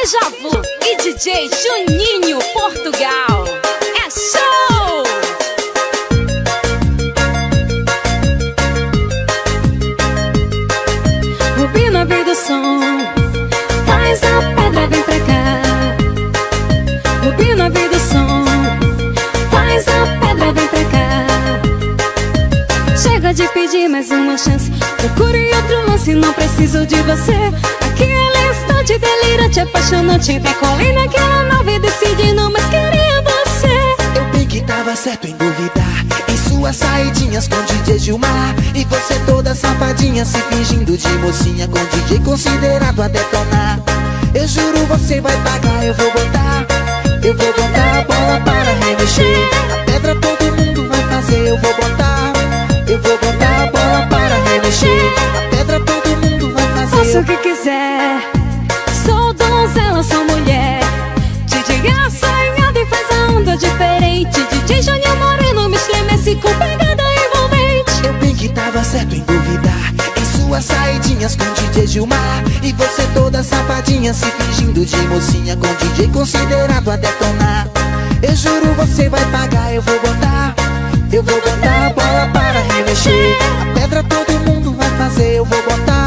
Déjà Vu e DJ Juninho Portugal. É show! Rubi na veia do som, faz a pedra, vem pra cá. Rubi na veia do som, faz a pedra, vem pra cá. Chega de pedir mais uma chance, procure outro lance, não preciso de você. Aquele instante delirante, apaixonante, decolei naquela nave decidindo, mas queria você. Eu bem que tava certo em duvidar, em suas saidinhas com DJ Gilmar. E você toda safadinha, se fingindo de mocinha, com DJ considerado a detonar. Eu juro você vai pagar, eu vou botar a bola para remexer. A pedra todo mundo vai fazer, eu vou botar a bola para remexer. A pedra todo mundo vai fazer. Faça o que quiser, sou donzela, sou mulher. DJ assanhado e faz a onda diferente. DJ Juninho Moreno me estremece com pegada envolvente. Eu bem que tava certo em duvidar, em suas saidinhas com DJ Gilmar. E você toda safadinha, se fingindo de mocinha, com DJ considerado a detonar. Eu juro você vai pagar, eu vou botar a bola para remexer. A pedra todo mundo vai fazer, eu vou botar